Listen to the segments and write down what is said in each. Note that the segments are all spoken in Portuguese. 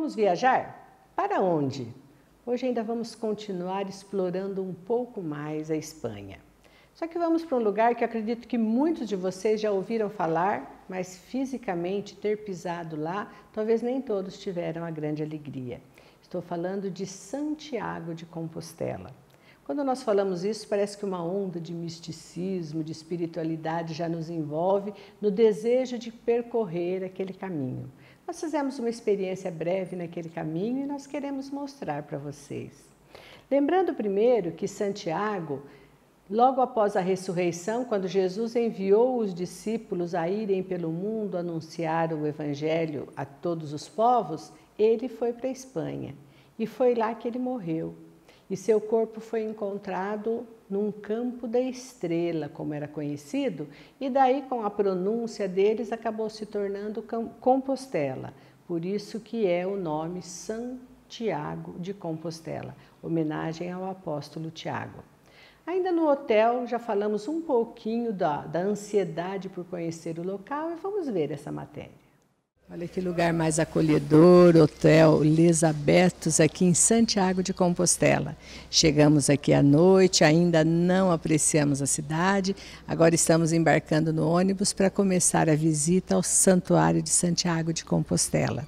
Vamos viajar? Para onde? Hoje ainda vamos continuar explorando um pouco mais a Espanha. Só que vamos para um lugar que eu acredito que muitos de vocês já ouviram falar, mas fisicamente ter pisado lá, talvez nem todos tiveram a grande alegria. Estou falando de Santiago de Compostela. Quando nós falamos isso, parece que uma onda de misticismo, de espiritualidade já nos envolve no desejo de percorrer aquele caminho. Nós fizemos uma experiência breve naquele caminho e nós queremos mostrar para vocês. Lembrando primeiro que Santiago, logo após a ressurreição, quando Jesus enviou os discípulos a irem pelo mundo anunciar o Evangelho a todos os povos, ele foi para a Espanha e foi lá que ele morreu. E seu corpo foi encontrado num campo da estrela, como era conhecido, e daí com a pronúncia deles acabou se tornando Compostela. Por isso que é o nome Santiago de Compostela, homenagem ao apóstolo Tiago. Ainda no hotel já falamos um pouquinho da ansiedade por conhecer o local e vamos ver essa matéria. Olha que lugar mais acolhedor, Hotel Les Abertos, aqui em Santiago de Compostela. Chegamos aqui à noite, ainda não apreciamos a cidade, agora estamos embarcando no ônibus para começar a visita ao Santuário de Santiago de Compostela.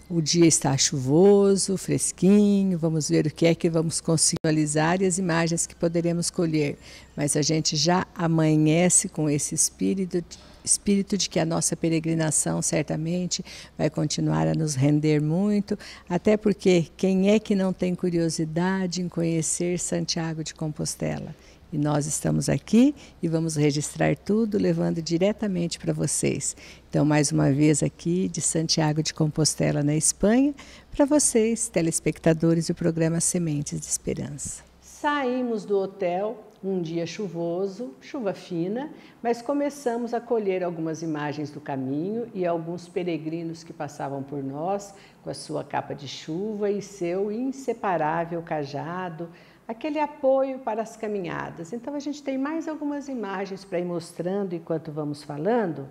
O dia está chuvoso, fresquinho, vamos ver o que é que vamos conseguir visualizar e as imagens que poderemos colher. Mas a gente já amanhece com esse espírito de que a nossa peregrinação certamente vai continuar a nos render muito, até porque quem é que não tem curiosidade em conhecer Santiago de Compostela? E nós estamos aqui e vamos registrar tudo, levando diretamente para vocês. Então, mais uma vez aqui de Santiago de Compostela, na Espanha, para vocês, telespectadores do programa Sementes de Esperança. Saímos do hotel, um dia chuvoso, chuva fina, mas começamos a colher algumas imagens do caminho e alguns peregrinos que passavam por nós com a sua capa de chuva e seu inseparável cajado, aquele apoio para as caminhadas. Então a gente tem mais algumas imagens para ir mostrando enquanto vamos falando,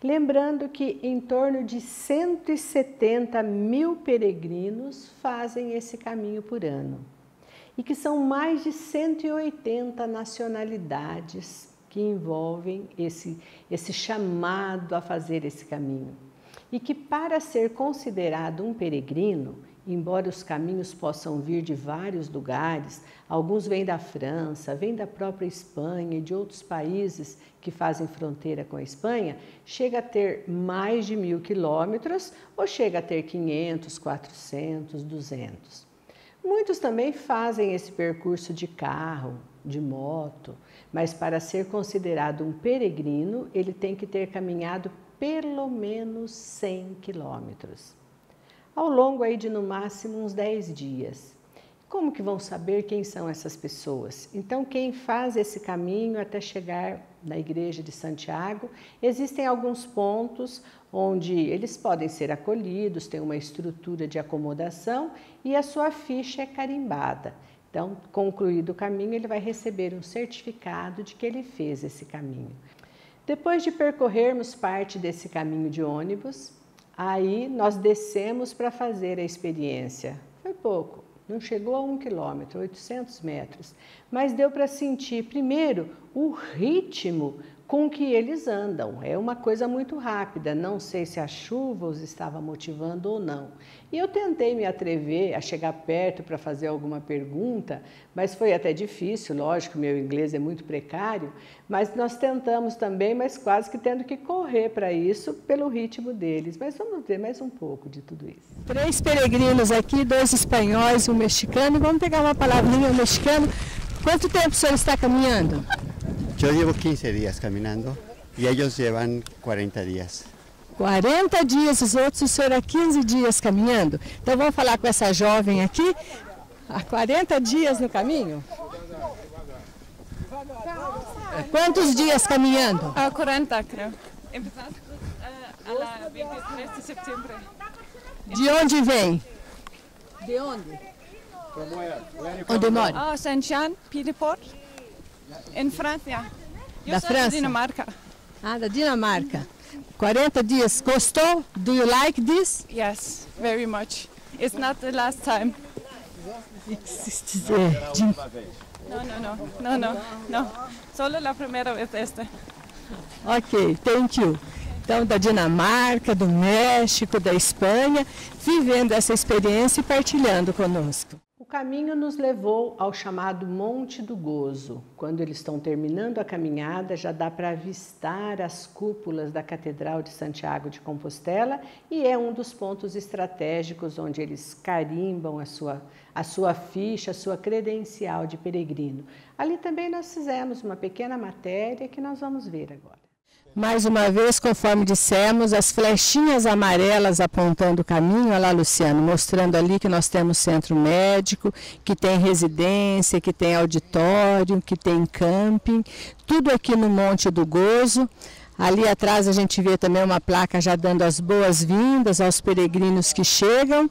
lembrando que em torno de 170 mil peregrinos fazem esse caminho por ano e que são mais de 180 nacionalidades que envolvem esse chamado a fazer esse caminho. E que para ser considerado um peregrino, embora os caminhos possam vir de vários lugares, alguns vêm da França, vêm da própria Espanha e de outros países que fazem fronteira com a Espanha, chega a ter mais de 1000 quilômetros ou chega a ter 500, 400, 200. Muitos também fazem esse percurso de carro, de moto, mas para ser considerado um peregrino, ele tem que ter caminhado pelo menos 100 quilômetros. Ao longo aí de no máximo uns 10 dias. Como que vão saber quem são essas pessoas? Então, quem faz esse caminho até chegar na igreja de Santiago, existem alguns pontos onde eles podem ser acolhidos, tem uma estrutura de acomodação e a sua ficha é carimbada. Então, concluído o caminho, ele vai receber um certificado de que ele fez esse caminho. Depois de percorrermos parte desse caminho de ônibus, aí nós descemos para fazer a experiência. Foi pouco, não chegou a 1 quilômetro, 800 metros, mas deu para sentir primeiro o ritmo com que eles andam. É uma coisa muito rápida, não sei se a chuva os estava motivando ou não. E eu tentei me atrever a chegar perto para fazer alguma pergunta, mas foi até difícil, lógico, meu inglês é muito precário, mas nós tentamos também, mas quase que tendo que correr para isso, pelo ritmo deles. Mas vamos ver mais um pouco de tudo isso. 3 peregrinos aqui, 2 espanhóis e um mexicano. Vamos pegar uma palavrinha mexicano. Quanto tempo o senhor está caminhando? Yo llevo 15 días caminando y ellos llevan 40 días. 40 dias, os outros, o senhor há 15 dias caminhando. Então vamos falar com essa jovem aqui, há 40 dias no caminho? Quantos dias caminhando? 40, creio. Empezamos a 23 de setembro. De onde vem? De onde? Onde mora? Saint-Jean, Pied-de-Port, em França. Da França? Dinamarca. Ah, da Dinamarca. 40 dias. Gostou? Do you like this? Yes, very much. It's not the last time. No. Solo la primera vez este. Ok, thank you. Então, da Dinamarca, do México, da Espanha, vivendo essa experiência e partilhando conosco. O caminho nos levou ao chamado Monte do Gozo. Quando eles estão terminando a caminhada, já dá para avistar as cúpulas da Catedral de Santiago de Compostela e é um dos pontos estratégicos onde eles carimbam a sua ficha, a sua credencial de peregrino. Ali também nós fizemos uma pequena matéria que nós vamos ver agora. Mais uma vez, conforme dissemos, as flechinhas amarelas apontando o caminho, olha lá, Luciano, mostrando ali que nós temos centro médico, que tem residência, que tem auditório, que tem camping, tudo aqui no Monte do Gozo. Ali atrás a gente vê também uma placa já dando as boas-vindas aos peregrinos que chegam.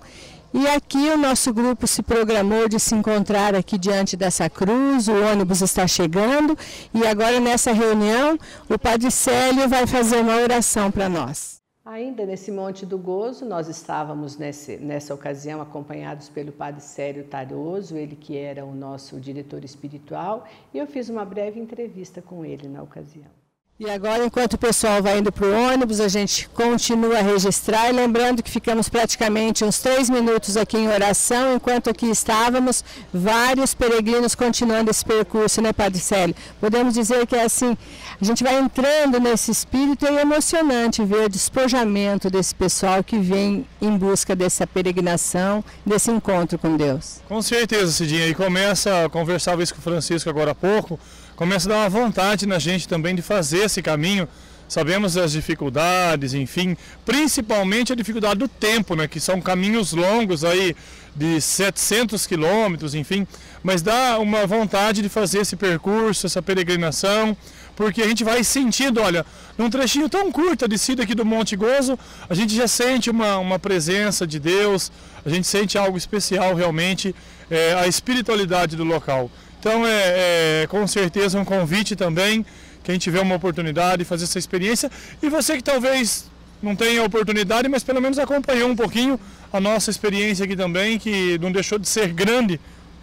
E aqui o nosso grupo se programou de se encontrar aqui diante dessa cruz, o ônibus está chegando e agora nessa reunião o Padre Célio vai fazer uma oração para nós. Ainda nesse Monte do Gozo, nós estávamos nessa ocasião acompanhados pelo Padre Célio Taroso, ele que era o nosso diretor espiritual, e eu fiz uma breve entrevista com ele na ocasião. E agora, enquanto o pessoal vai indo para o ônibus, a gente continua a registrar, e lembrando que ficamos praticamente uns 3 minutos aqui em oração, enquanto aqui estávamos, vários peregrinos continuando esse percurso, né, Padre Célio? Podemos dizer que é assim, a gente vai entrando nesse espírito e é emocionante ver o despojamento desse pessoal que vem em busca dessa peregrinação, desse encontro com Deus. Com certeza, Cidinha, e começa, conversava isso com o Francisco agora há pouco, começa a dar uma vontade na gente também de fazer esse caminho. Sabemos as dificuldades, enfim, principalmente a dificuldade do tempo, né, que são caminhos longos aí de 700 quilômetros, enfim, mas dá uma vontade de fazer esse percurso, essa peregrinação, porque a gente vai sentindo, olha, num trechinho tão curto a descida aqui do Monte Gozo, a gente já sente uma presença de Deus, a gente sente algo especial realmente, a espiritualidade do local. Então com certeza um convite também, quem tiver uma oportunidade de fazer essa experiência, e você que talvez não tenha oportunidade, mas pelo menos acompanhou um pouquinho a nossa experiência aqui também, que não deixou de ser grande,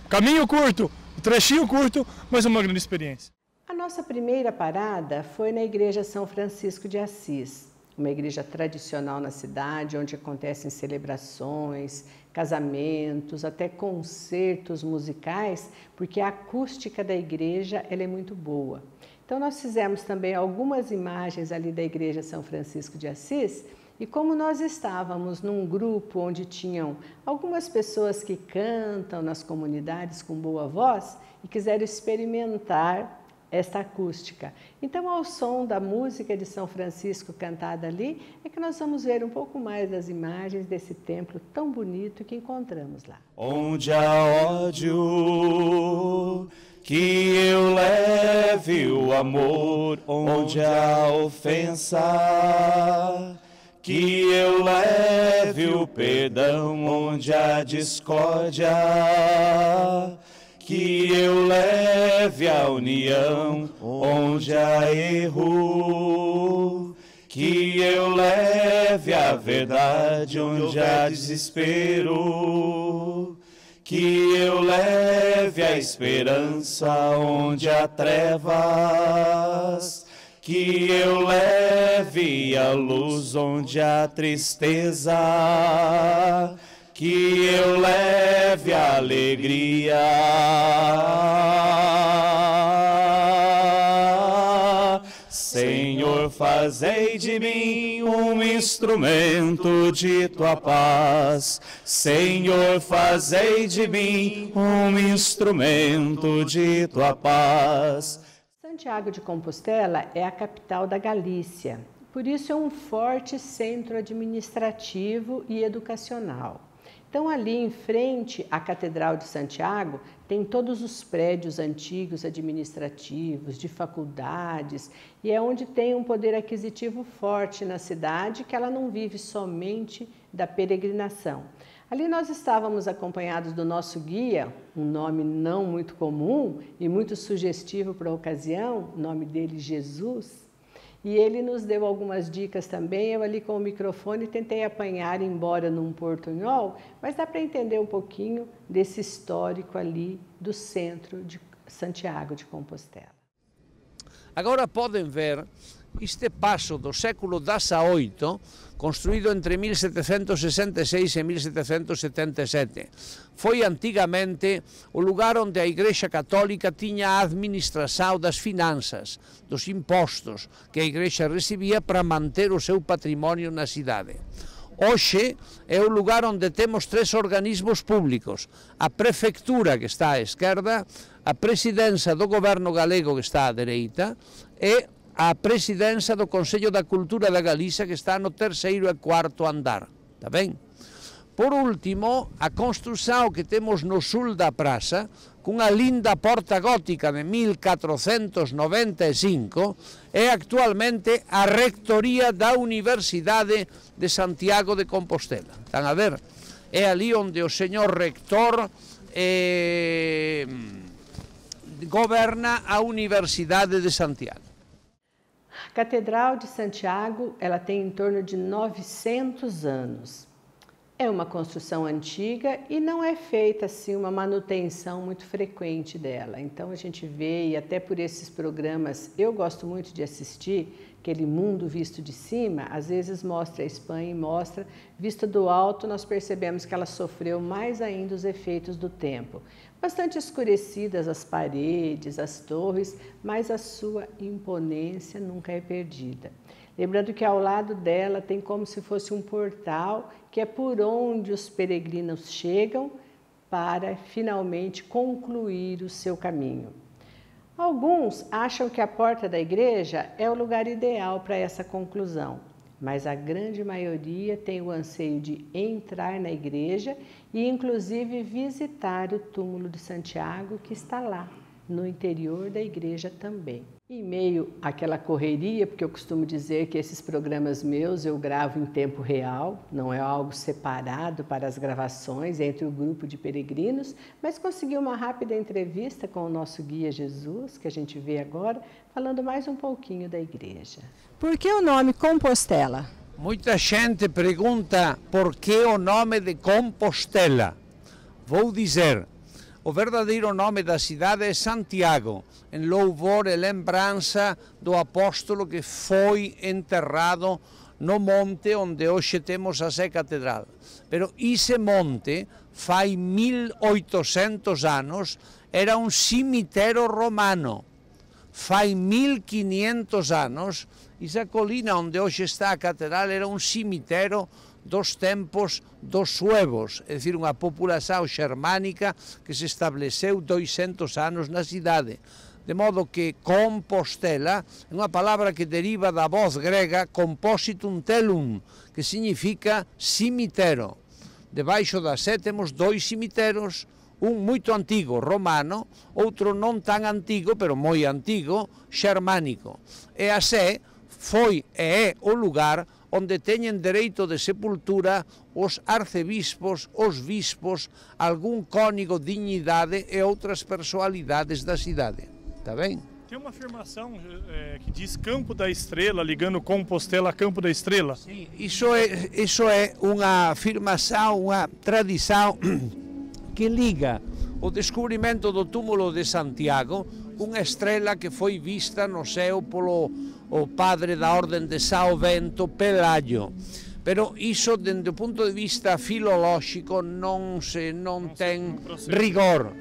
caminho curto, trechinho curto, mas uma grande experiência. A nossa primeira parada foi na Igreja São Francisco de Assis, uma igreja tradicional na cidade, onde acontecem celebrações, casamentos, até concertos musicais, porque a acústica da igreja ela é muito boa. Então nós fizemos também algumas imagens ali da Igreja São Francisco de Assis, e como nós estávamos num grupo onde tinham algumas pessoas que cantam nas comunidades com boa voz e quiseram experimentar esta acústica. Então, ao som da música de São Francisco cantada ali, é que nós vamos ver um pouco mais das imagens desse templo tão bonito que encontramos lá. Onde há ódio, que eu leve o amor, onde há ofensa, que eu leve o perdão, onde há discórdia, que eu leve a união, onde há erro, que eu leve a verdade, onde há desespero, que eu leve a esperança, onde há trevas, que eu leve a luz, onde há tristeza, que eu leve a alegria. Senhor, fazei de mim um instrumento de tua paz. Senhor, fazei de mim um instrumento de tua paz. Santiago de Compostela é a capital da Galícia, por isso é um forte centro administrativo e educacional. Então, ali em frente à Catedral de Santiago, tem todos os prédios antigos administrativos, de faculdades, e é onde tem um poder aquisitivo forte na cidade, que ela não vive somente da peregrinação. Ali nós estávamos acompanhados do nosso guia, um nome não muito comum e muito sugestivo para a ocasião, o nome dele Jesus. E ele nos deu algumas dicas também, eu ali com o microfone tentei apanhar, embora num portunhol, mas dá para entender um pouquinho desse histórico ali do centro de Santiago de Compostela. Agora podem ver este passo do século XVIII, construído entre 1766 e 1777. Foi antigamente o lugar onde a Igreja Católica tinha a administração das finanças, dos impostos que a Igreja recebia para manter o seu património na cidade. Hoxe é o lugar onde temos 3 organismos públicos: a Prefectura, que está à esquerda, a Presidencia do Goberno Galego, que está à dereita, e a Presidencia do Consello da Cultura da Galiza, que está no 3º e 4º andar. Está bem? Por último, a construção que temos no sul da praça, com a linda porta gótica de 1495, é actualmente a rectoria da Universidade de Santiago de Compostela. Estão a ver? É ali onde o senhor rector governa a Universidade de Santiago. A Catedral de Santiago, ela tem em torno de 900 anos. É uma construção antiga e não é feita assim uma manutenção muito frequente dela. Então a gente vê, e até por esses programas eu gosto muito de assistir, aquele Mundo Visto de Cima, às vezes mostra a Espanha e mostra, vista do alto, nós percebemos que ela sofreu mais ainda os efeitos do tempo. Bastante escurecidas as paredes, as torres, mas a sua imponência nunca é perdida. Lembrando que ao lado dela tem como se fosse um portal, que é por onde os peregrinos chegam para finalmente concluir o seu caminho. Alguns acham que a porta da igreja é o lugar ideal para essa conclusão, mas a grande maioria tem o anseio de entrar na igreja e inclusive visitar o túmulo de Santiago, que está lá, no interior da igreja também. Em meio àquela correria, porque eu costumo dizer que esses programas meus eu gravo em tempo real, não é algo separado para as gravações entre o grupo de peregrinos, mas consegui uma rápida entrevista com o nosso guia Jesus, que a gente vê agora, falando mais um pouquinho da igreja. Por que o nome Compostela? Muita gente pergunta por que o nome de Compostela. Vou dizer, o verdadeiro nome da cidade é Santiago, em louvor e lembrança do apóstolo que foi enterrado no monte onde hoje temos a Sé Catedral. Pero esse monte, faz 1800 anos, era um cemitério romano. Faz 1500 anos, essa colina onde hoje está a catedral era um cemitério dos tempos dos suevos, é dicir, unha população germánica que se estableceu 200 anos na cidade. De modo que Compostela é unha palabra que deriva da voz grega compositum telum, que significa cemitério. Debaixo da Sé temos 2 cemitérios, un moito antigo, romano, outro non tan antigo, pero moi antigo, xermánico. E a Sé foi e é o lugar onde teñen dereito de sepultura os arcebispos, os bispos, algún cónigo, dignidade e outras personalidades da cidade. Está bem? Tem uma afirmação que diz Campo da Estrela, ligando Compostela a Campo da Estrela. Sim, isso é uma afirmação, uma tradição que liga o descobrimento do túmulo de Santiago com a estrela que foi vista no céu pelo o padre da Ordem de São Bento, Pelágio. Pero iso, dende o punto de vista filolóxico, non ten rigor.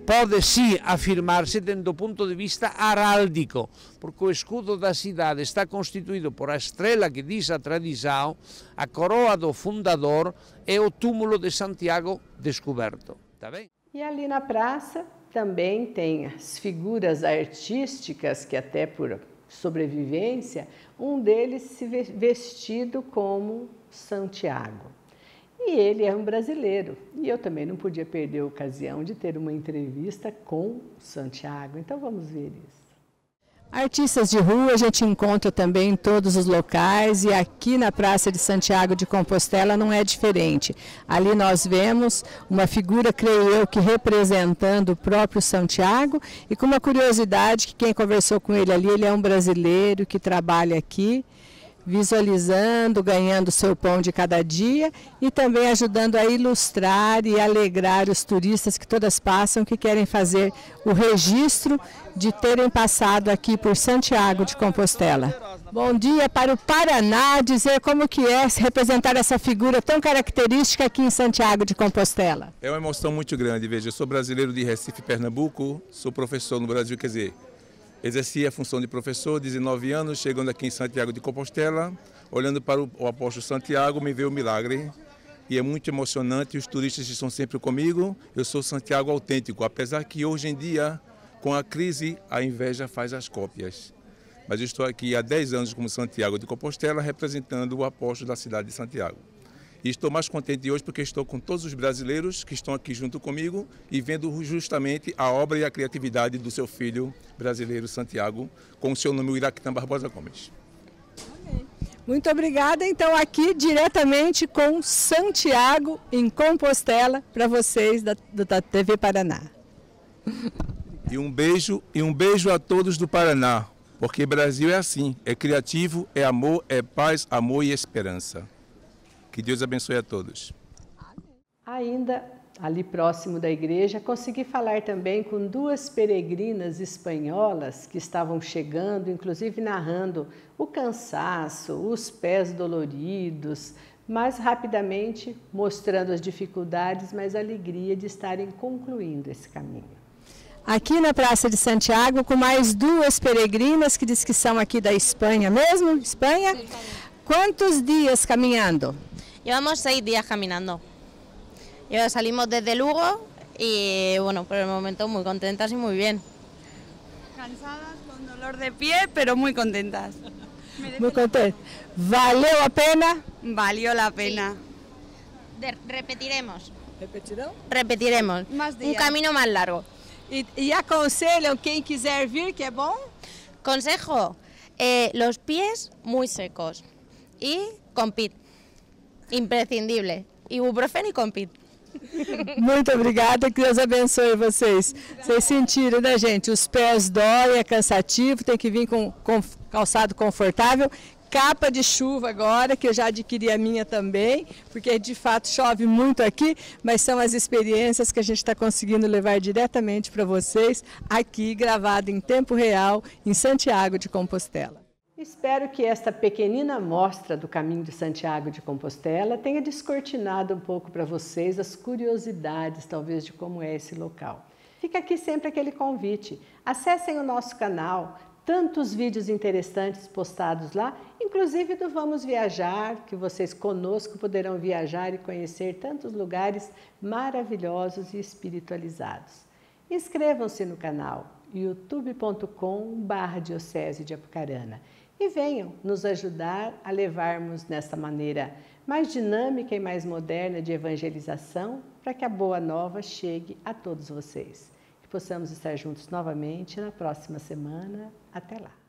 Pode sí afirmarse dende o punto de vista heráldico, porque o escudo da cidade está constituído por a estrela que diz a tradição, a coroa do fundador e o túmulo de Santiago descoberto. Tá bem? E ali na praça também tem as figuras artísticas que até por sobrevivência, um deles se vestido como Santiago. E ele é um brasileiro. E eu também não podia perder a ocasião de ter uma entrevista com Santiago. Então vamos ver isso. Artistas de rua a gente encontra também em todos os locais e aqui na Praça de Santiago de Compostela não é diferente. Ali nós vemos uma figura, creio eu, que representando o próprio Santiago e com uma curiosidade que quem conversou com ele ali, ele é um brasileiro que trabalha aqui, visualizando, ganhando seu pão de cada dia e também ajudando a ilustrar e alegrar os turistas que todas passam, que querem fazer o registro de terem passado aqui por Santiago de Compostela. Bom dia para o Paraná, dizer como que é representar essa figura tão característica aqui em Santiago de Compostela. É uma emoção muito grande, veja, eu sou brasileiro de Recife, Pernambuco, sou professor no Brasil, quer dizer, exerci a função de professor, 19 anos, chegando aqui em Santiago de Compostela, olhando para o apóstolo Santiago, me veio o milagre. E é muito emocionante, os turistas estão sempre comigo, eu sou Santiago autêntico, apesar que hoje em dia, com a crise, a inveja faz as cópias. Mas eu estou aqui há 10 anos como Santiago de Compostela, representando o apóstolo da cidade de Santiago. E estou mais contente hoje porque estou com todos os brasileiros que estão aqui junto comigo e vendo justamente a obra e a criatividade do seu filho brasileiro Santiago, com o seu nome Iraquitã Barbosa Gomes. Muito obrigada, então aqui diretamente com Santiago em Compostela para vocês da TV Paraná. E um beijo a todos do Paraná, porque Brasil é assim, é criativo, é amor, é paz, amor e esperança. Que Deus abençoe a todos. Ainda ali próximo da igreja, consegui falar também com duas peregrinas espanholas que estavam chegando, inclusive narrando o cansaço, os pés doloridos, mas rapidamente mostrando as dificuldades, mas a alegria de estarem concluindo esse caminho. Aqui na Praça de Santiago, com mais duas peregrinas que diz que são aqui da Espanha mesmo, Espanha. Quantos dias caminhando? Llevamos 6 días caminando. Salimos desde Lugo y bueno, por el momento muy contentas y muy bien. Cansadas, con dolor de pie, pero muy contentas. Muy contente. ¿Valeu a pena? Valió la pena. Repetiremos. Repetirão? Repetiremos. Más días. Un camino más largo. E aconselham quem quiser vir, que é bom? Consejo, los pies muy secos y Compit. Imprescindible. Ibuprofeno e Compit. Muito obrigada, que Deus abençoe vocês. Vocês sentiram, né, gente? Os pés doem, é cansativo, tem que vir com calçado confortável. Capa de chuva agora, que eu já adquiri a minha também, porque de fato chove muito aqui, mas são as experiências que a gente está conseguindo levar diretamente para vocês, aqui gravado em tempo real, em Santiago de Compostela. Espero que esta pequenina amostra do caminho de Santiago de Compostela tenha descortinado um pouco para vocês as curiosidades, talvez, de como é esse local. Fica aqui sempre aquele convite. Acessem o nosso canal, tantos vídeos interessantes postados lá, inclusive do Vamos Viajar, que vocês conosco poderão viajar e conhecer tantos lugares maravilhosos e espiritualizados. Inscrevam-se no canal youtube.com/Diocese de Apucarana e venham nos ajudar a levarmos nessa maneira mais dinâmica e mais moderna de evangelização para que a Boa Nova chegue a todos vocês. Que possamos estar juntos novamente na próxima semana. Até lá!